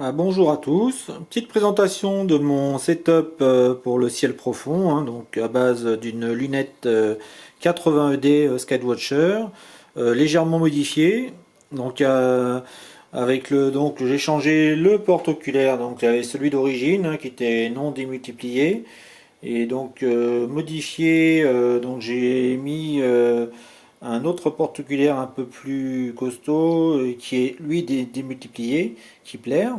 Bonjour à tous, petite présentation de mon setup pour le ciel profond, hein, donc à base d'une lunette 80 ED Skywatcher, légèrement modifiée. Donc j'ai changé le porte-oculaire, donc j'avais celui d'origine qui était non démultiplié et donc modifié, donc j'ai mis un autre porte-oculaire un peu plus costaud qui est lui démultiplié, qui plaire.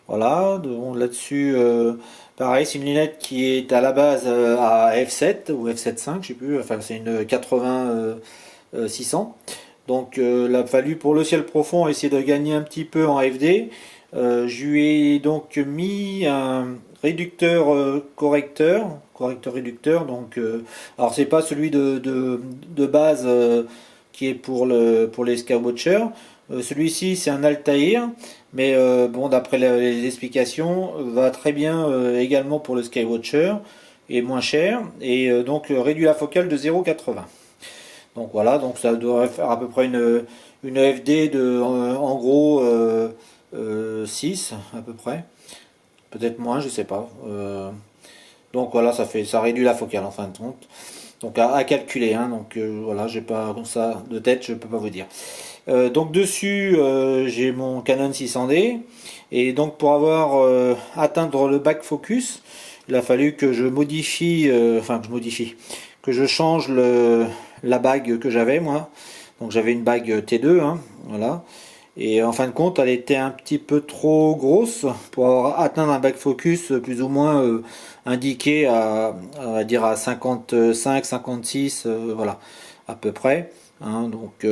Voilà, là-dessus, pareil, c'est une lunette qui est à la base à f7 ou f7.5, je sais plus, enfin c'est une 80 600. Donc il a fallu pour le ciel profond essayer de gagner un petit peu en FD. Je lui ai donc mis un réducteur correcteur réducteur. Donc, alors c'est pas celui de base qui est pour les Skywatcher. Celui-ci c'est un Altair, mais bon d'après les explications va très bien également pour le Skywatcher et moins cher et donc réduit la focale de 0,80. Donc voilà, donc ça devrait faire à peu près une FD de en gros 6 à peu près, peut-être moins, je sais pas. Donc voilà, ça réduit la focale en fin de compte. Donc à calculer, hein, donc voilà, j'ai pas comme ça de tête, je peux pas vous dire. Donc dessus, j'ai mon Canon 600D et donc pour avoir atteindre le back focus, il a fallu que je modifie, que je change la bague que j'avais moi. Donc j'avais une bague T2, hein, voilà. Et en fin de compte, elle était un petit peu trop grosse pour avoir atteindre un back focus plus ou moins indiqué on va dire à 55, 56, voilà, à peu près. Hein, donc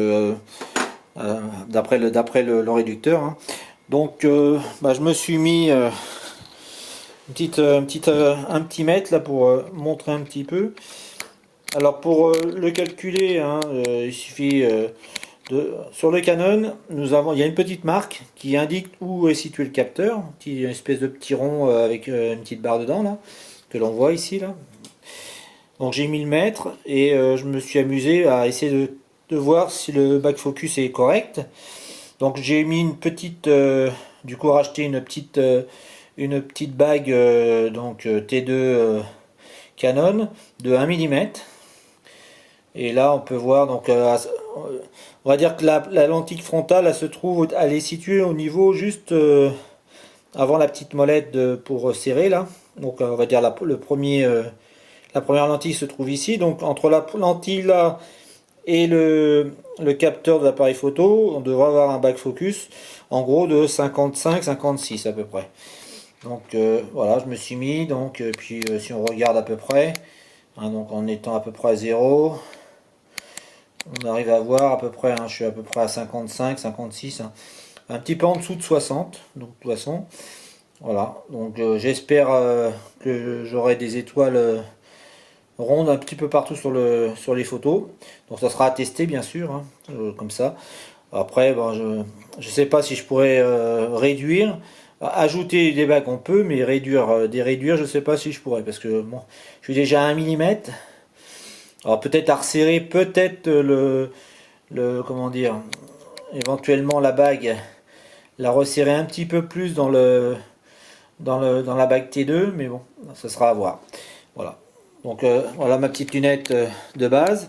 d'après le réducteur. Hein. Donc je me suis mis un petit mètre là pour montrer un petit peu. Alors pour le calculer, hein, il suffit sur le Canon, il y a une petite marque qui indique où est situé le capteur, une espèce de petit rond avec une petite barre dedans là, que l'on voit ici là. Donc j'ai mis le mètre et je me suis amusé à essayer de voir si le back focus est correct. Donc j'ai mis une petite, du coup racheté une petite bague T2 Canon de 1 mm. Et là on peut voir donc on va dire que la lentille frontale elle se trouve, elle est située au niveau juste avant la petite molette pour serrer là. Donc on va dire la première lentille se trouve ici. Donc entre la lentille là et le capteur de l'appareil photo, on devrait avoir un back focus en gros de 55-56 à peu près. Donc voilà, je me suis mis, donc puis si on regarde à peu près, hein, donc en étant à peu près à 0, on arrive à voir à peu près, hein, je suis à peu près à 55-56, hein, un petit peu en dessous de 60, donc de toute façon, voilà, donc j'espère que j'aurai des étoiles ronde un petit peu partout sur les photos. Donc ça sera à tester bien sûr, hein, comme ça. Après, je sais pas si je pourrais réduire. Ajouter des bagues on peut, mais réduire, je sais pas si je pourrais. Parce que bon, je suis déjà à 1 mm. Alors peut-être à resserrer, peut-être comment dire, éventuellement la bague, la resserrer un petit peu plus dans la bague T2, mais bon, ça sera à voir. Voilà. Donc voilà ma petite lunette de base.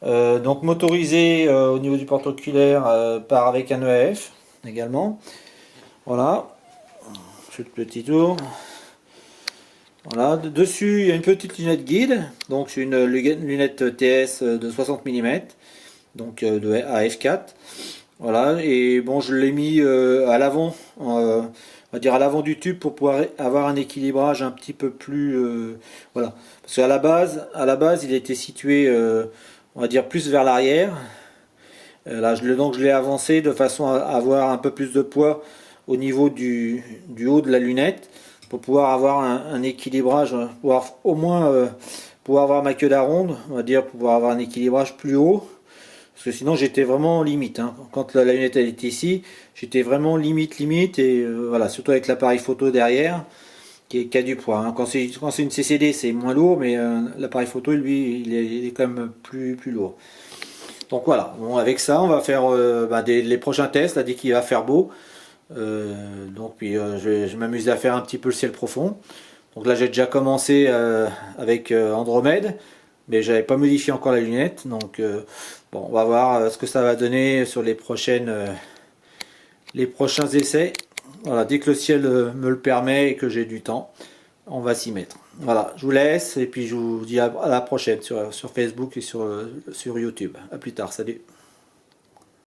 Donc motorisée au niveau du porte-oculaire par avec un EAF également. Voilà. Je fais le petit tour. Voilà. Dessus il y a une petite lunette guide. Donc c'est une lunette TS de 60 mm. Donc à f4. Voilà. Et bon je l'ai mis à l'avant. On va dire à l'avant du tube pour pouvoir avoir un équilibrage un petit peu plus voilà, parce qu'à la base il était situé on va dire plus vers l'arrière. Là donc je l'ai avancé de façon à avoir un peu plus de poids au niveau du haut de la lunette pour pouvoir avoir un équilibrage, pouvoir au moins pouvoir avoir ma queue d'aronde, on va dire pouvoir avoir un équilibrage plus haut. Parce que sinon j'étais vraiment limite, hein. Quand la lunette elle était ici, j'étais vraiment limite et voilà, surtout avec l'appareil photo derrière qui a du poids. Hein. Quand c'est une CCD c'est moins lourd, mais l'appareil photo lui il est quand même plus lourd. Donc voilà, bon, avec ça on va faire les prochains tests, là, dès qu'il va faire beau. Donc puis je vais m'amuser à faire un petit peu le ciel profond. Donc là j'ai déjà commencé avec Andromède, mais j'avais pas modifié encore la lunette. Donc bon, on va voir ce que ça va donner sur les prochains essais. Voilà, dès que le ciel me le permet et que j'ai du temps, on va s'y mettre. Voilà, je vous laisse et puis je vous dis à la prochaine sur Facebook et sur YouTube. À plus tard, salut.